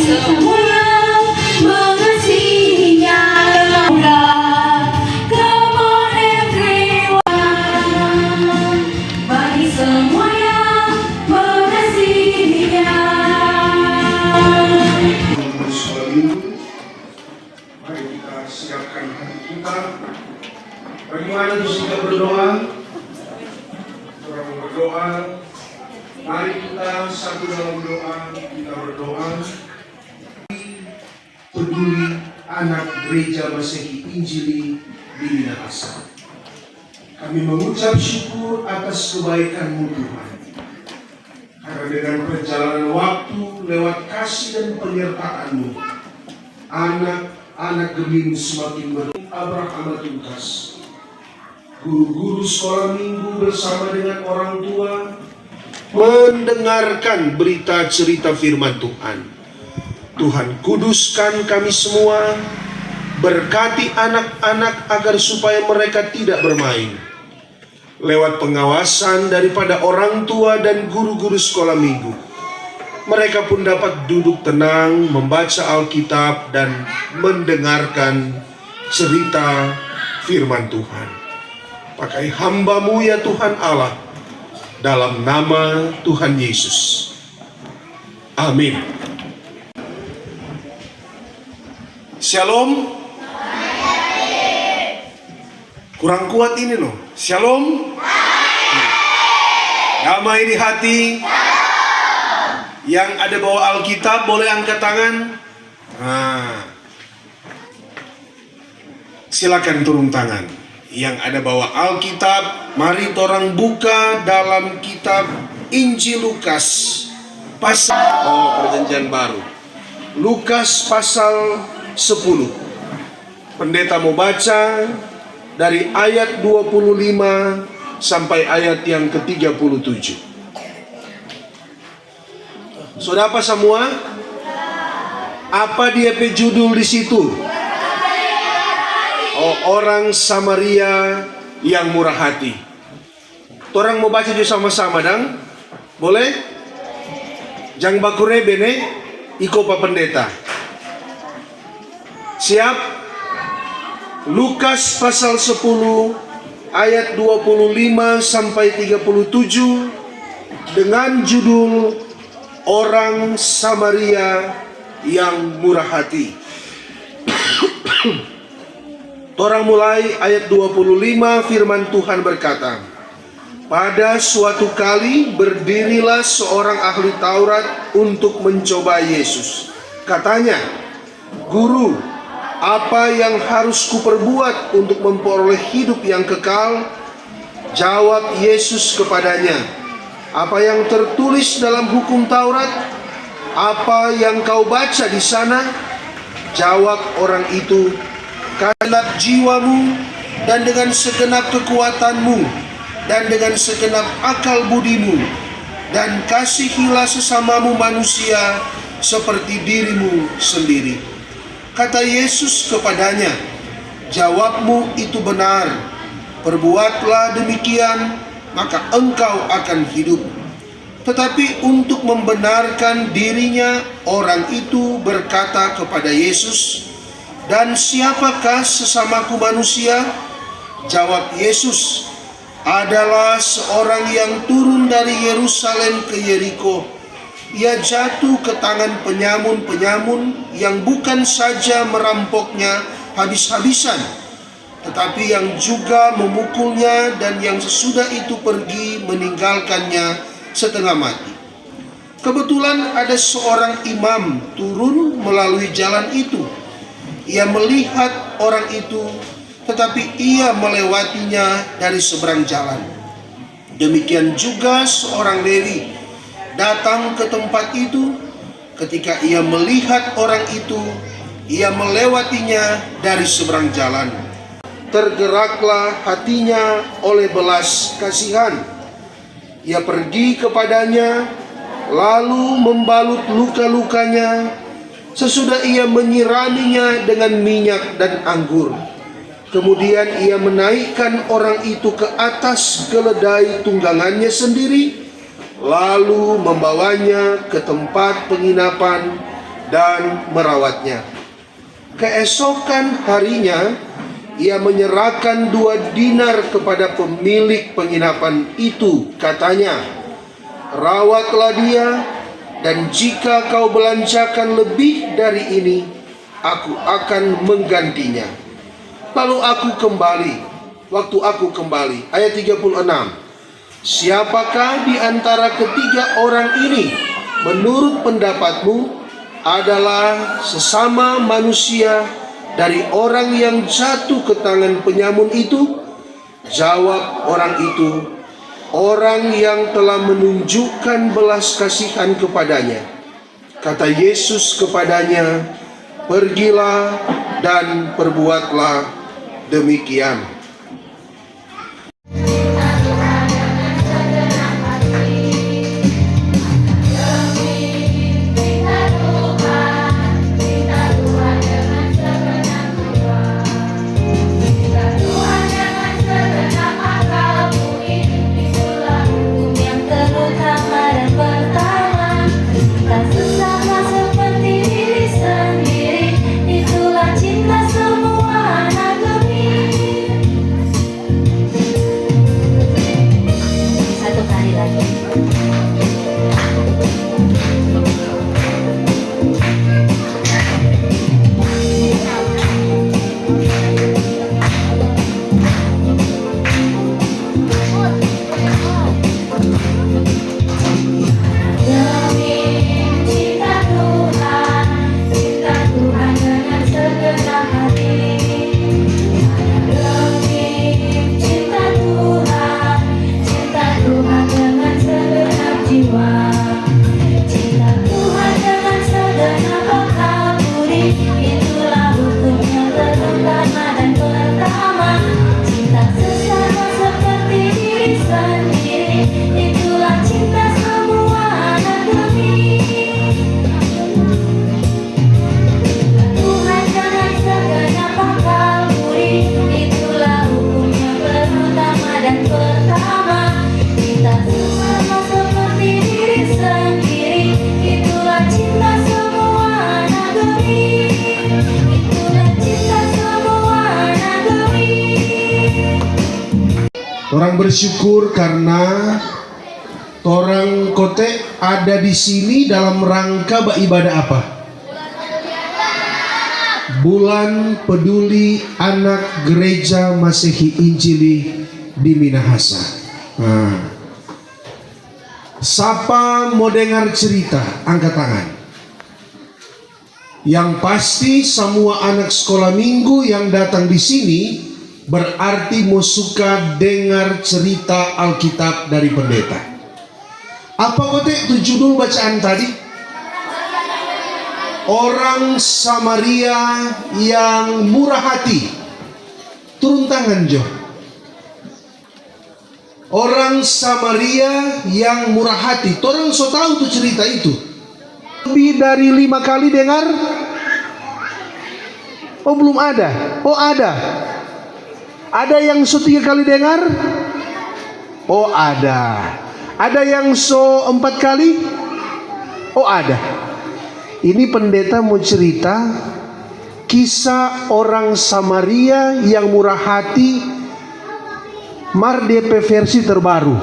semua yang mengasihinya. Come on everyone, bagi semua yang mengasihinya. Mari kita siapkan hati kita. Bagaimana kita berdoa? Orang berdoa. Mari kita satu dalam doa. Kita berdoa. Peduli anak gereja Masehi Injili di Minahasa. Kami mengucap syukur atas kebaikan-Mu Tuhan. Karena dengan perjalanan waktu lewat kasih dan penyertaan-Mu, anak-anak gemimu semakin beramal tuntas. Guru-guru sekolah minggu bersama dengan orang tua mendengarkan berita cerita firman Tuhan. Tuhan kuduskan kami semua, berkati anak-anak agar supaya mereka tidak bermain. Lewat pengawasan daripada orang tua dan guru-guru sekolah minggu, mereka pun dapat duduk tenang, membaca Alkitab dan mendengarkan cerita firman Tuhan. Pakai hamba-Mu ya Tuhan Allah, dalam nama Tuhan Yesus. Amin. Shalom. Kurang kuat ini loh. Shalom. Damai di hati. Yang ada bawa Alkitab boleh angkat tangan. Silakan turun tangan. Yang ada bawa Alkitab, mari orang buka dalam kitab Injil Lukas pasal Perjanjian Baru. Lukas pasal 10. Pendeta mau baca dari ayat 25 sampai ayat yang ke-37. Sudah apa semua? Apa dia judul di situ? Orang Samaria yang murah hati. Orang mau baca juga sama-sama dang? Boleh? Jang bakure bene iko pa pendeta. Siap? Lukas pasal 10 ayat 25 sampai 37 dengan judul Orang Samaria yang murah hati. Orang mulai ayat 25, firman Tuhan berkata, pada suatu kali berdirilah seorang ahli Taurat untuk mencoba Yesus. Katanya, Guru, apa yang harus kuperbuat untuk memperoleh hidup yang kekal? Jawab Yesus kepadanya, apa yang tertulis dalam hukum Taurat? Apa yang kau baca di sana? Jawab orang itu, segenap jiwamu dan dengan segenap kekuatanmu dan dengan segenap akal budimu, dan kasihilah sesamamu manusia seperti dirimu sendiri. Kata Yesus kepadanya, jawabmu itu benar, perbuatlah demikian, maka engkau akan hidup. Tetapi untuk membenarkan dirinya, orang itu berkata kepada Yesus, dan siapakah sesamaku manusia? Jawab Yesus, adalah seorang yang turun dari Yerusalem ke Yeriko. Ia jatuh ke tangan penyamun-penyamun yang bukan saja merampoknya habis-habisan, tetapi yang juga memukulnya, dan yang sesudah itu pergi meninggalkannya setengah mati. Kebetulan ada seorang imam turun melalui jalan itu. Ia melihat orang itu, tetapi ia melewatinya dari seberang jalan. Demikian juga seorang Lewi datang ke tempat itu. Ketika ia melihat orang itu, ia melewatinya dari seberang jalan. Tergeraklah hatinya oleh belas kasihan. Ia pergi kepadanya, lalu membalut luka-lukanya. Sesudah ia menyiraminya dengan minyak dan anggur. Kemudian ia menaikkan orang itu ke atas keledai tunggangannya sendiri, lalu membawanya ke tempat penginapan dan merawatnya. Keesokan harinya, ia menyerahkan 2 dinar kepada pemilik penginapan itu. Katanya, rawatlah dia, dan jika kau belanjakan lebih dari ini, aku akan menggantinya. Lalu waktu aku kembali. Ayat 36. Siapakah di antara ketiga orang ini menurut pendapatmu adalah sesama manusia dari orang yang jatuh ke tangan penyamun itu? Jawab orang itu, orang yang telah menunjukkan belas kasihan kepadanya. Kata Yesus kepadanya, pergilah dan perbuatlah demikian. Orang bersyukur karena orang kote ada di sini dalam rangka beribadah apa? Bulan Peduli Anak Gereja Masehi Injili di Minahasa. Siapa mau dengar cerita? Angkat tangan. Yang pasti semua anak sekolah minggu yang datang di sini berarti mau suka dengar cerita Alkitab dari pendeta. Apa kote itu judul bacaan tadi? Orang Samaria yang murah hati. Turun tangan Jo. Orang Samaria yang murah hati. Orang so tahu tuh cerita itu. Lebih dari 5 kali dengar? Oh belum ada. Oh ada. Ada yang so 3 kali dengar? Oh ada. Ada yang so 4 kali? Oh ada. Ini pendeta mau cerita kisah orang Samaria yang murah hati, Mar DP versi terbaru.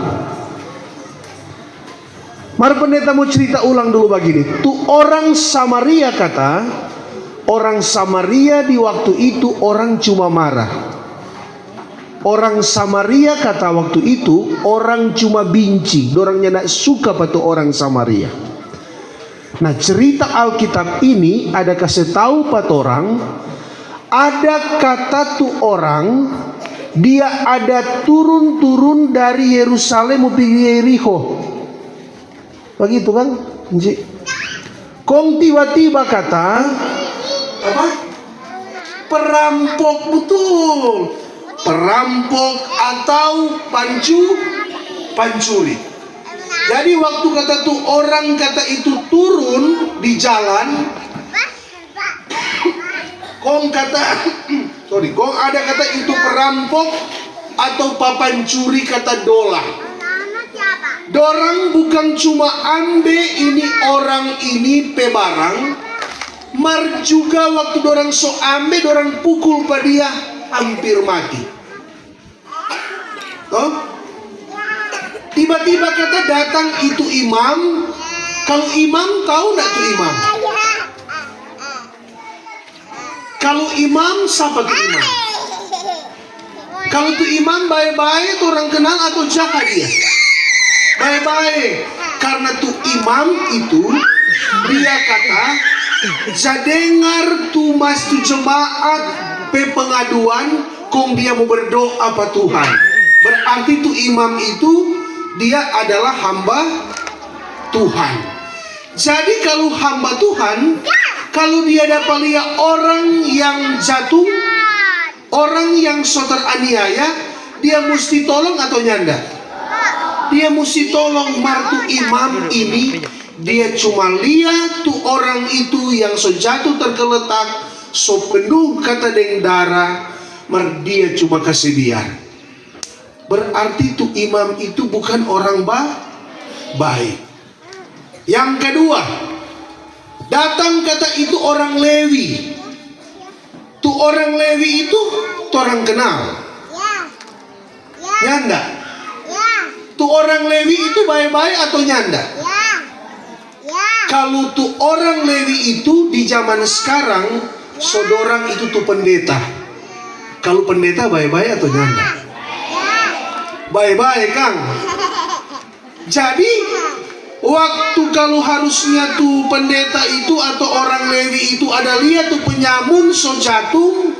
Mar pendeta mau cerita ulang dulu begini. Tuh orang Samaria kata, orang Samaria di waktu itu orang cuma marah. Orang Samaria kata waktu itu orang cuma benci, dorangnya nak suka pada orang Samaria. Nah cerita Alkitab ini ada kasih tahu pada orang, ada kata tuh orang dia ada turun dari Yerusalem mau pergi Yeriko. Begitu kan? Kong tiba-tiba kata apa? Perampok, betul. Perampok atau pancuri. Jadi waktu kata tuh orang kata itu turun di jalan, kong ada kata itu perampok atau papancuri kata dola. Dorang bukan cuma ambil ini orang ini pe barang, Mar juga waktu dorang so ambe, dorang pukul pada dia hampir mati. Oh? Tiba-tiba kata datang itu imam. Kalau imam tahu enggak tuh imam? Kalau imam siapa tuh imam? Kalau tuh imam baik-baik orang kenal atau jahat dia? Baik-baik. Karena tuh imam itu dia kata jadengar tu mas tu jemaat pe pengaduan kong dia mau berdoa apa Tuhan. Berarti tu imam itu dia adalah hamba Tuhan. Jadi kalau hamba Tuhan, kalau dia dapat lihat orang yang jatuh, orang yang so teraniaya, dia mesti tolong atau nyanda? Dia mesti tolong. Martu imam ini dia cuma lihat tuh orang itu yang so jatuh tergeletak, so penuh kata deng darah, mar dia cuma kasih biar. Berarti tuh imam itu bukan orang baik. Yang kedua, datang kata itu orang Lewi. Tuh orang Lewi itu tuh orang kenal. Nyanda. Tuh orang Lewi itu baik-baik atau nyanda? Kalau tuh orang Lewi itu di zaman sekarang, sodorang itu tuh pendeta. Kalau pendeta baik-baik atau nyanda? Baik-baik, Kang. Jadi waktu kalau harusnya tuh pendeta itu atau orang Lewi itu ada lihat tuh penyamun so jatuh,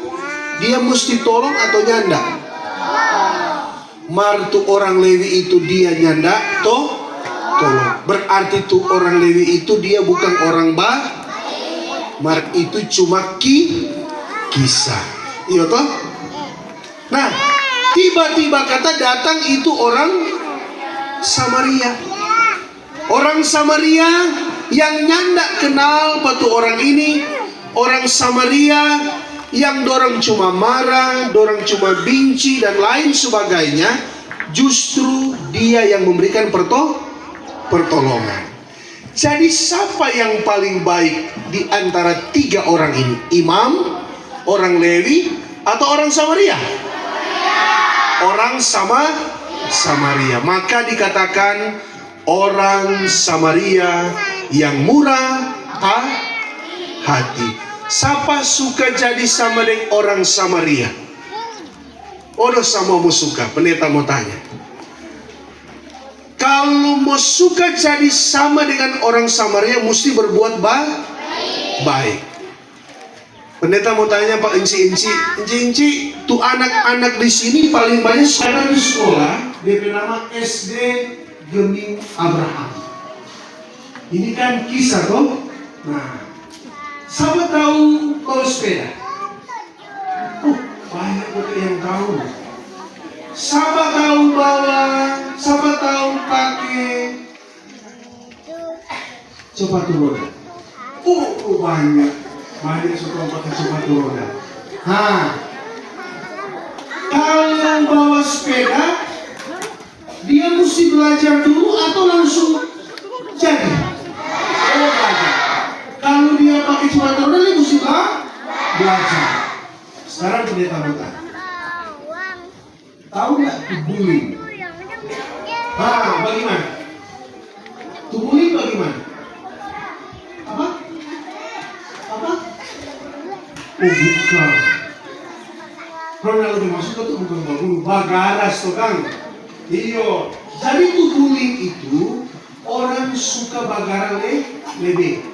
dia mesti tolong atau nyanda? Mar tuh orang Lewi itu dia nyanda tolong. Berarti tuh orang Lewi itu dia bukan orang mar itu cuma kisah. Iya toh? Nah, tiba-tiba kata datang itu orang Samaria. Orang Samaria yang nyanda kenal patu orang ini. Orang Samaria yang dorang cuma marah, dorang cuma benci dan lain sebagainya. Justru dia yang memberikan pertolongan. Jadi siapa yang paling baik di antara tiga orang ini? Imam, orang Lewi, atau orang Samaria? Orang Samaria. Maka dikatakan orang Samaria yang murah hati. Siapa suka jadi sama dengan orang Samaria? Odo sama mau suka. Pendeta mau tanya. Kalau mau suka jadi sama dengan orang Samaria, mesti berbuat baik. Pendeta mau tanya Pak Inci, tuh anak-anak di sini paling banyak sekarang di sekolah, dia bernama SD Geming Abraham. Ini kan kisah toh. Nah, siapa tahu bawa sepeda? Banyak orang yang tahu. Siapa tahu bawa? Siapa tahu pakai sepatu roda? Banyak. Banyak suka pakai sepatu roda. Kalau bawa sepeda, dia mesti belajar dulu atau langsung jadi? Belajar. Kalau dia pakai sepatu roda, dia mesti belajar. Sekarang pendeta bukan. Tahu nggak bullying? Bagaimana? Bullying bagaimana? Apa? Bukan. Pernah lebih masuk itu bukan bullying, bagaras tuh Kang. Iyo. Jadi tuh bullying itu orang suka bagaran lebih.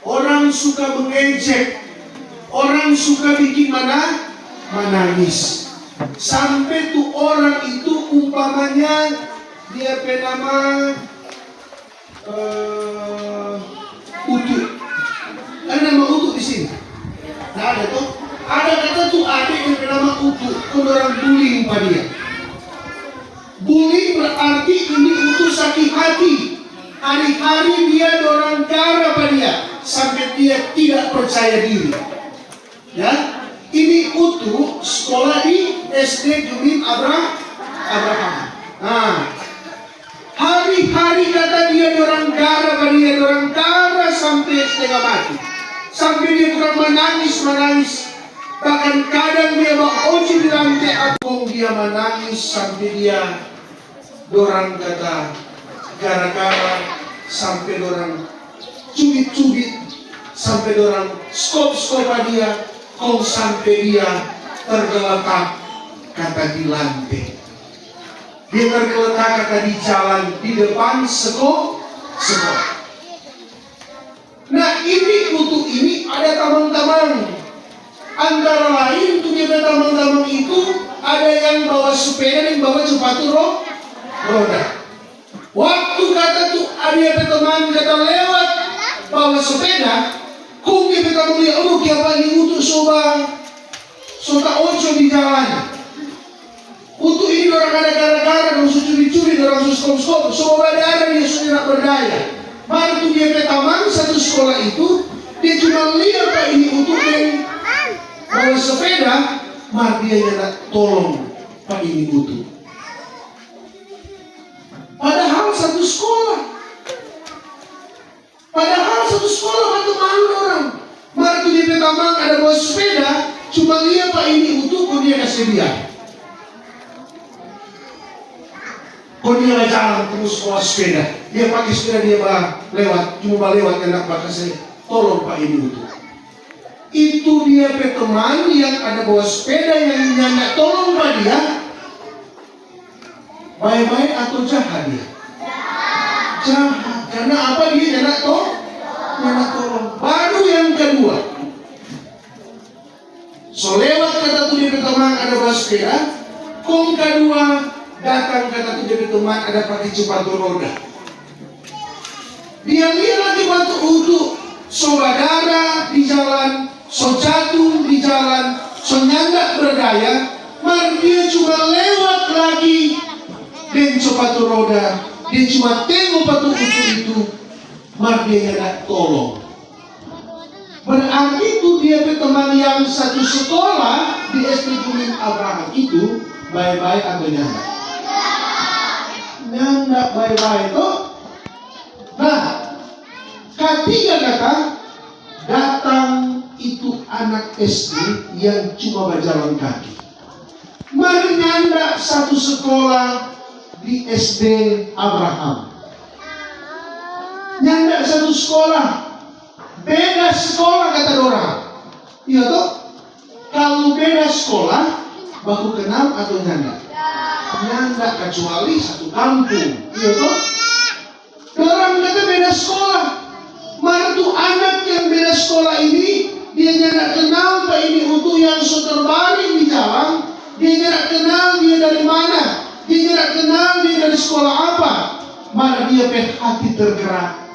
Orang suka mengejek. Orang suka bikin menangis. Sampai tuh orang itu umpamanya dia bernama Utu. Ada nama Utu di sini? Nah ada tuh. Ada kata tuh adik yang bernama Utu. Kalau orang bullying pada dia. Bullying berarti ini Utu sakit hati. Hari-hari dia dorang darah pada dia sampai dia tidak percaya diri. Ya, ini Utu sekolah di SD Geming Abraham. Hari-hari kata dia dorang darah sampai setengah mati. Sampai dia bukan menangis. Bahkan kadang dia oji di lantai agung, dia menangis sampai dia dorang kata gara-gara sampai dorang cubit-cubit, sampai dorang skop-skopa dia, kong sampai dia tergeletak kata di lantai. Dia tergeletak kata di jalan di depan sekolah. Nah ini untuk ini ada teman-teman. Antara lain tuh dia teman-teman itu ada yang bawa sepeda dan bawa sepatu roda. Waktu kata tuh ada teman kata lewat bawa sepeda, kung dia teman lihat siapa ini untuk sota ojo di jalan. Untuk ini orang ada gara-gara, orang curi-curi, orang skop-skop, semua ada dia sudah tidak berdaya. Baru tuh dia teman satu sekolah itu, dia cuma lihat Pak ini untuk yang bawa sepeda, maka dia tidak tolong Pak ini butuh. Padahal satu sekolah satu malu orang. Maka tuh dia teman ada bawa sepeda, cuma lihat Pak ini butuh, kok dia kasih dia. Kok dia nggak jalan terus bawa sepeda, dia pakai sepeda dia lewat, cuma lewat enak pakai saya tolong Pak ini butuh. Itu dia teman yang ada bawa sepeda yang nggak tolong Pak dia, baik-baik atau jahat dia? Jahat. Karena apa dia nggak tolong? Baru yang kedua, so lewat kata tuh dia teman ada bawa sepeda, kong kedua datang kata tuh dia teman ada pakai sepatu roda. Dia lihat lagi waktu untuk saudara di jalan, so jatuh di jalan, so nyandak berdaya, maka dia cuma lewat lagi dengan sepatu roda. Dia cuma tengok patu itu, maka dia tidak tolong. Berarti itu dia teman yang satu sekolah di SD Jumin Abraham itu baik-baik atau nyandak? Nyandak baik-baik tuh. Nah, ketiga kata datang itu anak SD yang cuma berjalan kaki. Mari nyandak satu sekolah di SD Abraham. Nyandak satu sekolah, beda sekolah kata orang. Iya toh? Kalau beda sekolah, baku kenal atau nyandak? Nyandak kecuali satu kampung. Iya toh? Orang kata beda sekolah. Maka tuh anak yang beda sekolah ini, dia nyandak kenal Pak ini untuk yang terbaring di jalan. Dia nyandak kenal dia dari mana. Dia tidak kenal dia dari sekolah apa, maka dia hati tergerak.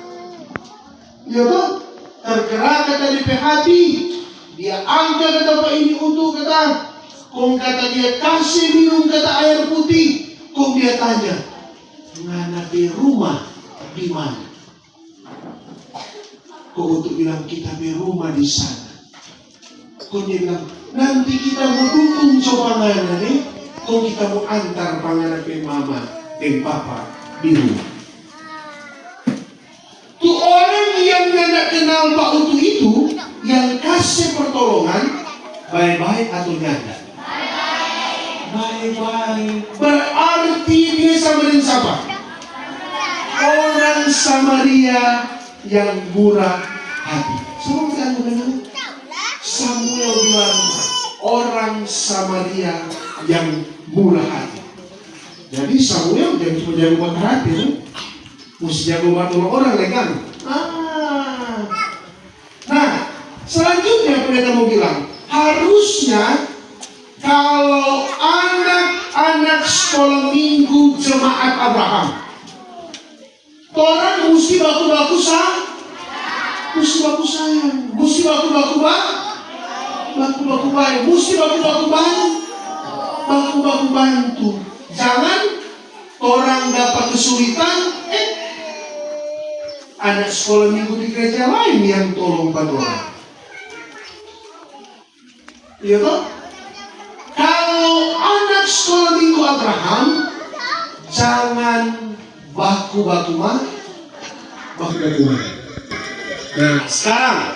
Ya toh, tergerak kata dia hati. Dia angkat kata Pak ini untuk kata, kong kata dia kasih minum kata air putih. Kong dia tanya, ngana di rumah di mana? Kok untuk bilang kita di rumah di sana. Kong dia bilang nanti kita mau dukung coba ngana nih. Kok kita mau antar panganan ke mama dan papa di rumah. Tuh orang yang tidak kenal Pak Utu itu yang kasih pertolongan baik-baik atau nyandak? Baik-baik. Berarti dia sama dengan siapa? Orang Samaria yang murah hati. Semua kan mengenal. Samuel bilang orang Samaria yang murah hati. Jadi Samuel jangan cuma jago buat hati, mesti jago buat orang legal. Nah, selanjutnya pendeta mau bilang, harusnya kalau anak-anak sekolah minggu jemaat Abraham, orang mesti baku-baku sayang, mesti baku sayang, mesti baku-baku baik, mesti baku-baku bantu. Jangan orang dapat kesulitan, anak sekolah minggu di gereja lain yang tolong pada orang. Iya toh? Kalau anak sekolah minggu Abraham, jangan baku-baku. Nah, sekarang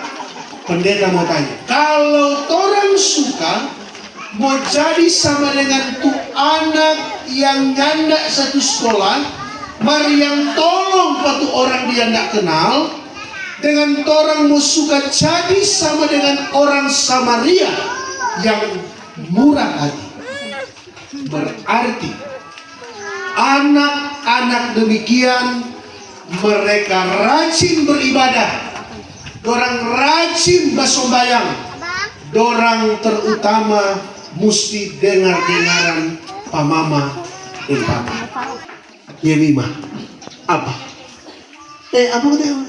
Pendeta mau tanya, kalau orang suka mau jadi sama dengan tuh anak yang nyandak satu sekolah, mari yang tolong patu orang dia nggak kenal, dengan orang mau suka jadi sama dengan orang Samaria yang murah hati. Berarti anak-anak demikian mereka rajin beribadah, dorang rajin bersembahyang, dorang terutama mesti dengar-dengaran Pak Mama dan Papa. Yemima, apa? Apa katanya?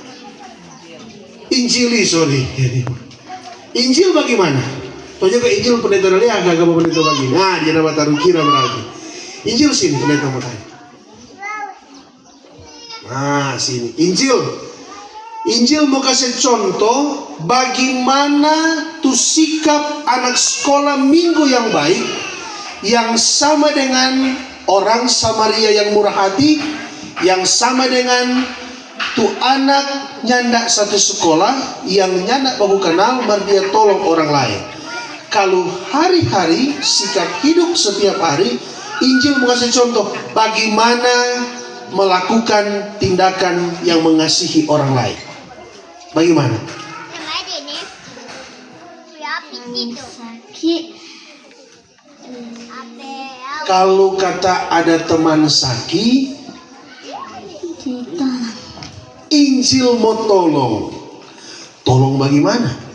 Injili, sorry. Injil bagaimana? Tonya ke Injil pendeta dari agak pendeta bagi. Nah, dia nama taruh kira berarti. Injil sini pendeta mau tanya. Nah, sini Injil mau kasih contoh bagaimana tuh sikap anak sekolah minggu yang baik, yang sama dengan orang Samaria yang murah hati, yang sama dengan tuh anak nyandak satu sekolah, yang nyandak baru kenal, mari dia tolong orang lain. Kalau hari-hari sikap hidup setiap hari, Injil mau kasih contoh bagaimana melakukan tindakan yang mengasihi orang lain. Bagaimana? Kalau kata ada teman sakit, Injil mau tolong bagaimana?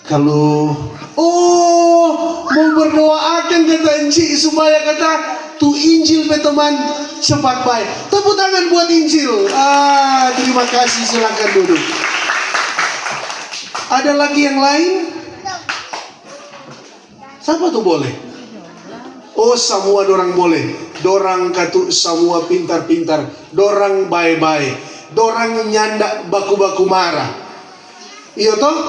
Kalau mau berdoakan kata Injil supaya kata tu Injil pe teman cepat baik. Tepuk tangan buat Injil. Terima kasih, silakan duduk. Ada lagi yang lain? Siapa tuh boleh? Semua dorang boleh. Dorang katu semua pintar-pintar. Dorang baik-baik. Dorang nyandak baku-baku marah. Iya toh?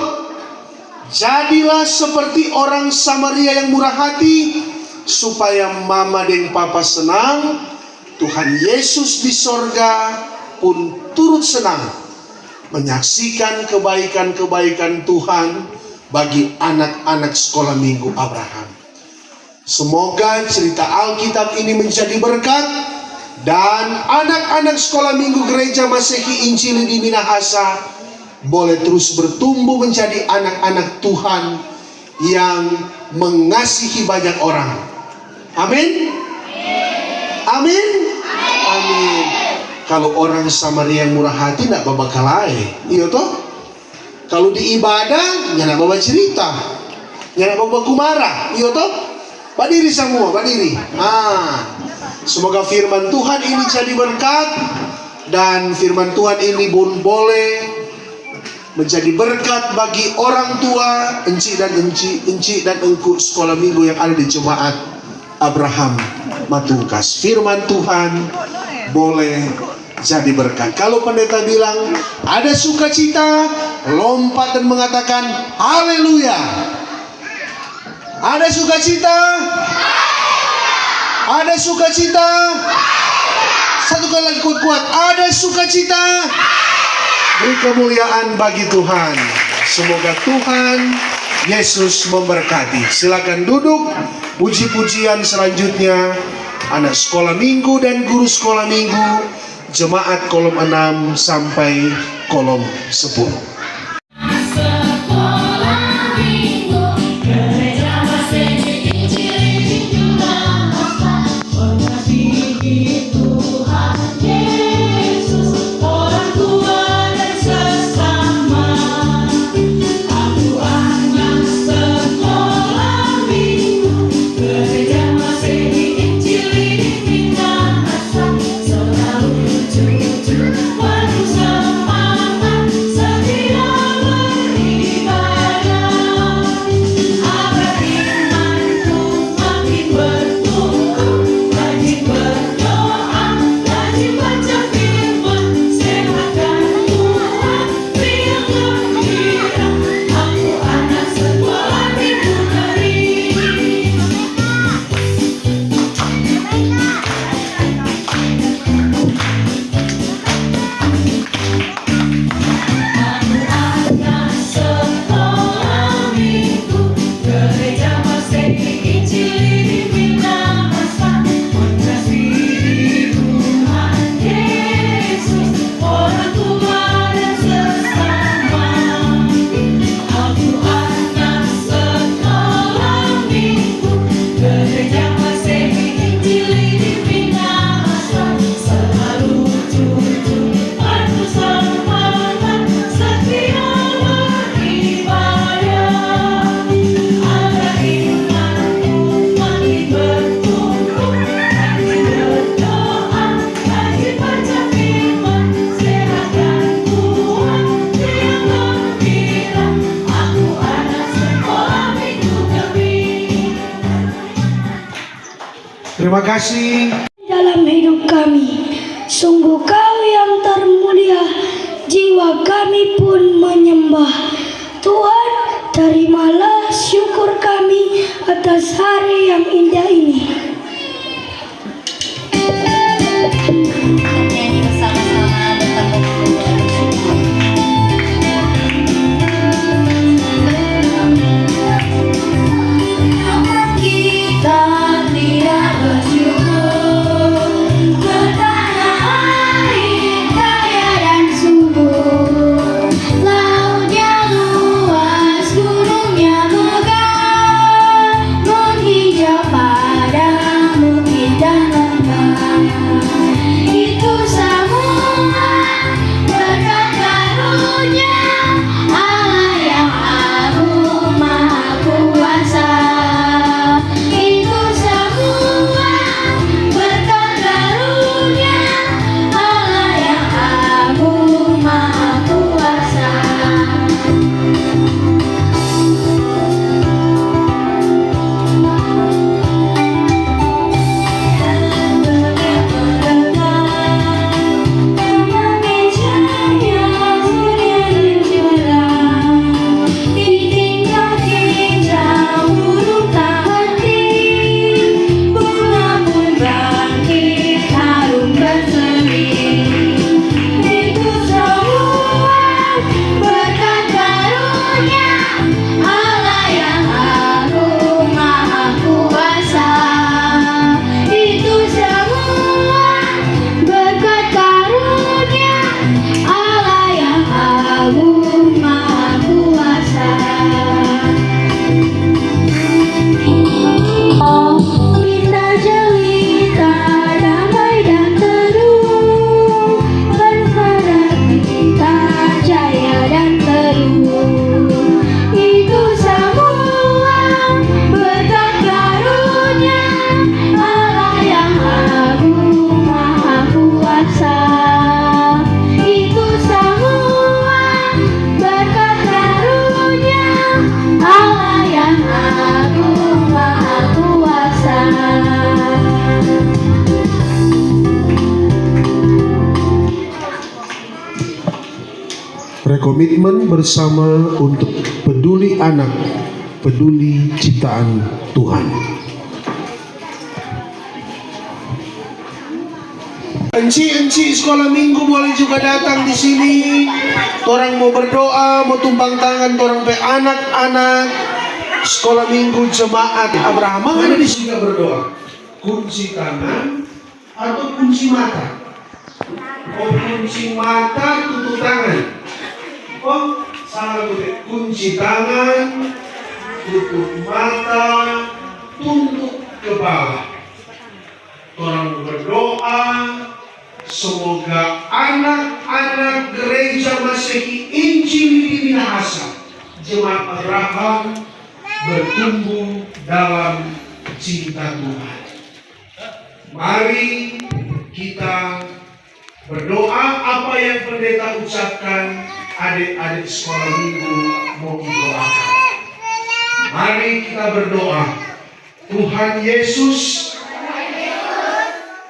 Jadilah seperti orang Samaria yang murah hati, supaya mama dan papa senang. Tuhan Yesus di sorga pun turut senang menyaksikan kebaikan-kebaikan Tuhan bagi anak-anak sekolah minggu Abraham. Semoga cerita Alkitab ini menjadi berkat, dan anak-anak sekolah minggu gereja Masehi Injili di Minahasa boleh terus bertumbuh menjadi anak-anak Tuhan yang mengasihi banyak orang. Amin. Amin. Amin. Kalau orang Samaria yang murah hati tidak bakal lain, iya toh? Kalau di ibadah, jangan bawa cerita, jangan bawa marah, iya toh? Berdiri semua, berdiri. Semoga firman Tuhan ini jadi berkat, dan firman Tuhan ini pun boleh menjadi berkat bagi orang tua, encik dan engku sekolah minggu yang ada di jemaat Abraham Matungkas. Firman Tuhan boleh jadi berkat. Kalau pendeta bilang ada sukacita, lompat dan mengatakan haleluya. Ada sukacita? Ada sukacita? Satu kali lagi kuat-kuat. Ada sukacita? Beri kemuliaan bagi Tuhan. Semoga Tuhan Yesus memberkati. Silakan duduk. Puji-pujian selanjutnya anak sekolah minggu dan guru sekolah minggu jemaat kolom 6 sampai kolom 10. Setia Terima kasih. Dalam hidup kami, sungguh Kau yang termulia, jiwa kami pun menyembah. Tuhan, terimalah syukur kami atas hari yang indah ini. Nyanyi bersama-sama betapa kita tidak bersyukur ke tanah air kaya dan subur, lautnya luas, gunungnya megah, menghijau padang bukit dan lembah. Itu semua berkat karunia Allah yang agung maha kuasa. Itu semua berkat karunia Allah yang agung maha kuasa. Kita jelita damai dan teduh, bersama kita jaya dan teduh. Itu semua berkat karunia Allah yang agung maha kuasa. Itu semua berkat karunia Allah yang agung maha kuasa. Rekomitmen bersama untuk peduli anak, peduli ciptaan Tuhan. Enci sekolah minggu boleh juga datang di sini. Orang mau berdoa, mau tumpang tangan, orang pe anak-anak sekolah minggu jemaat Abraham ada di sini berdoa. Kunci tangan atau kunci mata? Oh, kunci mata, tutup tangan. Oh, salah kutip. Kunci tangan, tutup mata, tunduk ke bawah. Orang berdoa, semoga anak-anak gereja Masehi Injil di Minahasa, Jemaat Abraham, bertumbuh dalam cinta Tuhan. Mari kita berdoa apa yang pendeta ucapkan, adik-adik sekolah minggu mau didoakan. Mari kita berdoa. Tuhan Yesus,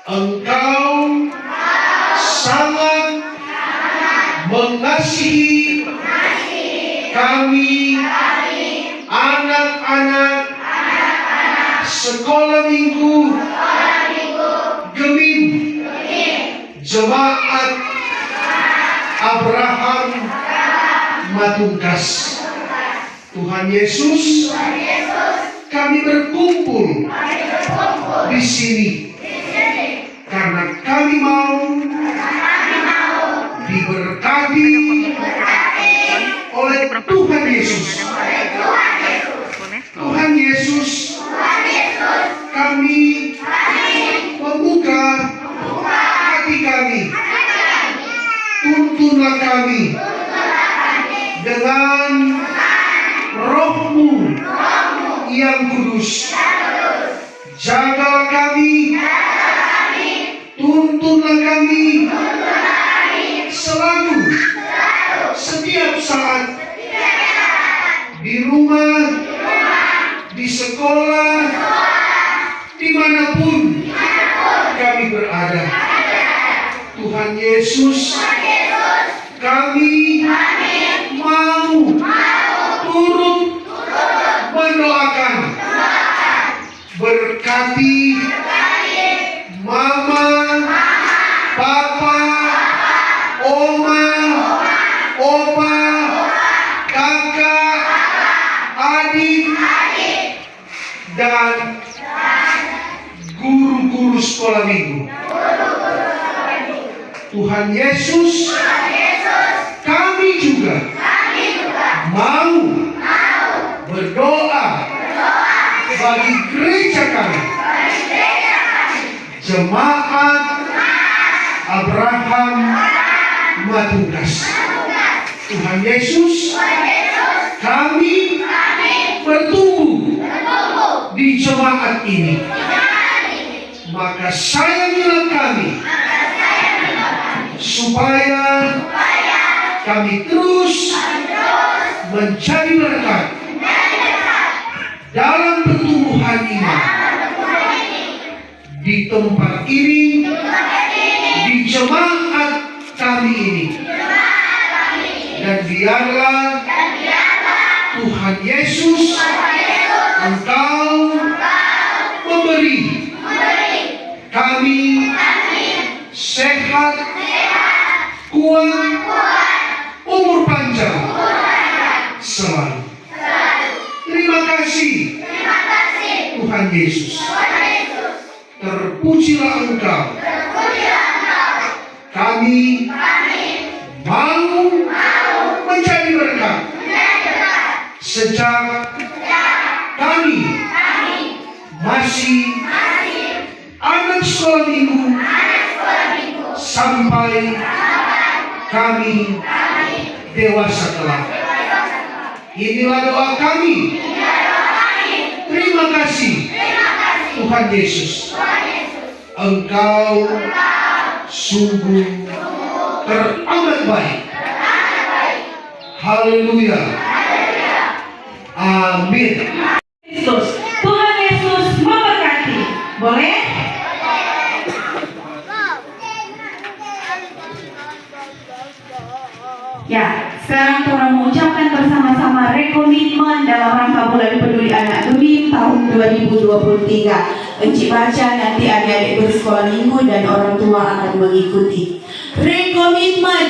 Engkau sangat mengasihi kami anak-anak sekolah minggu Gemim Jemaat Abraham Matungkas. Tuhan Yesus, kami berkumpul di sini karena kami mau diberkati oleh Tuhan Yesus. Tuhan Yesus, kami membuka hati kami. Tuntunlah kami dengan Roh-Mu yang kudus. Jagalah kami, tuntunlah kami selalu, setiap saat, di rumah, di sekolah, dimanapun Tuhan Yesus, kami mau turut mendoakan. Berkati mama, papa, oma, opa, kakak, adik, dan guru-guru sekolah minggu. Tuhan Yesus, kami juga mau berdoa bagi gereja kami, Jemaat Abraham Matungkas. Tuhan Yesus, kami bertumbuh di jemaat ini. Maka sayangilah kami supaya kami terus menjadi berkat dalam pertumbuhan iman di tempat ini, di jemaat kami ini. Dan biarlah Tuhan Yesus, Engkau memberi kami sehat, kuat, umur panjang selalu. Terima kasih Tuhan Yesus. Terpujilah Engkau. Kami mau menjadi berkat sejak kami masih anak sekolah minggu sampai kami dewasa kelak. Inilah doa kami. Terima kasih Tuhan Yesus. Engkau sungguh teramat baik. Haleluya. Amin. Kristus. Tuhan Yesus memberkati. Boleh? Ya, sekarang kita mengucapkan bersama-sama rekomitmen dalam rangka bulan peduli anak Gemim tahun 2023. Encik baca, nanti adik-adik bersekolah minggu dan orang tua akan mengikuti. Rekomitmen.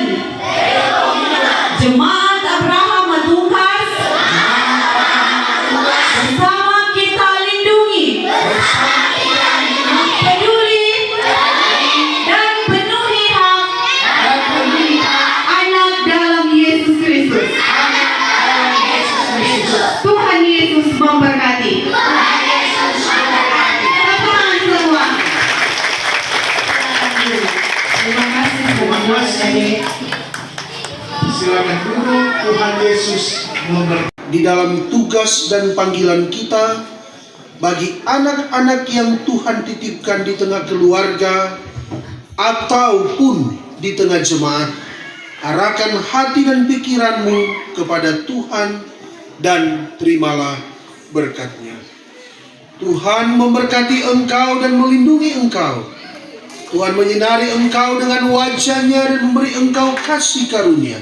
Jemaat Abraham Matungkas. Bersama kita lindungi. Peduli dan penuhi hak anak dalam Yesus Kristus. Tuhan Yesus memberkati. Teman semua. Terima kasih. Terima kasih. Silakan duduk. Tuhan Yesus memberkati. Di dalam tugas dan panggilan kita bagi anak-anak yang Tuhan titipkan di tengah keluarga ataupun di tengah jemaat, arahkan hati dan pikiranmu kepada Tuhan dan terimalah berkat-Nya. Tuhan memberkati engkau dan melindungi engkau. Tuhan menyinari engkau dengan wajah-Nya dan memberi engkau kasih karunia.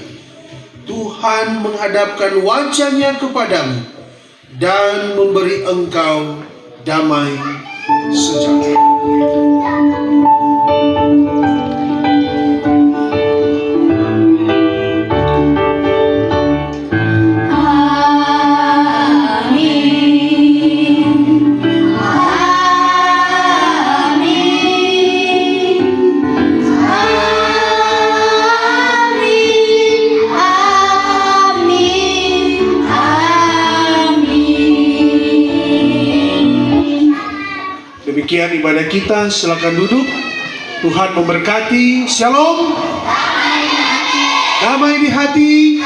Tuhan menghadapkan wajah-Nya kepadamu dan memberi engkau damai sejahtera. Demikian ibadah kita, silakan duduk. Tuhan memberkati. Shalom. Damai di hati.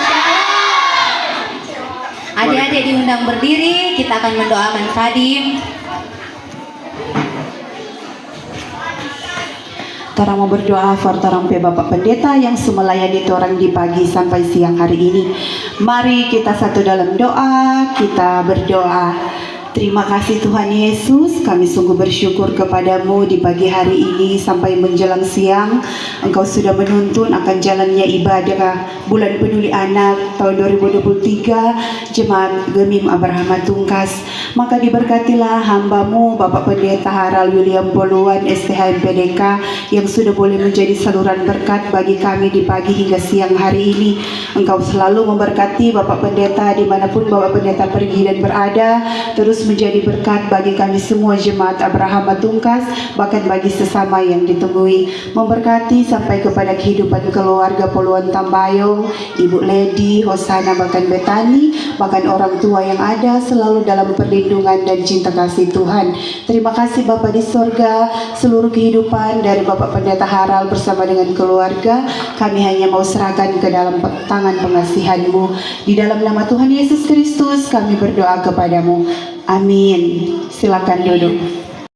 Adik-adik diundang berdiri, kita akan mendoakan Kadim. Torang mau berdoa for torang pe Bapak Pendeta yang melayani torang di pagi sampai siang hari ini. Mari kita satu dalam doa, kita berdoa. Terima kasih Tuhan Yesus, kami sungguh bersyukur kepadamu di pagi hari ini sampai menjelang siang. Engkau sudah menuntun akan jalannya ibadah bulan peduli anak tahun 2023 Jemaat Gemim Abraham Tungkas. Maka diberkatilah hambamu Bapak Pendeta Haral William Poluan STH MPDK yang sudah boleh menjadi saluran berkat bagi kami di pagi hingga siang hari ini. Engkau selalu memberkati Bapak Pendeta dimanapun Bapak Pendeta pergi dan berada, terus menjadi berkat bagi kami semua Jemaat Abraham Tungkas, bahkan bagi sesama yang ditemui. Memberkati sampai kepada kehidupan keluarga Poluan Tambayong, Ibu Lady, Hosana, bahkan Betani, bahkan orang tua yang ada selalu dalam perlindungan dan cinta kasih Tuhan. Terima kasih Bapa di sorga, seluruh kehidupan dari Bapak Pendeta Haral bersama dengan keluarga kami hanya mau serahkan ke dalam tangan pengasihan-Mu. Di dalam nama Tuhan Yesus Kristus kami berdoa kepadamu. Amin. Silakan duduk.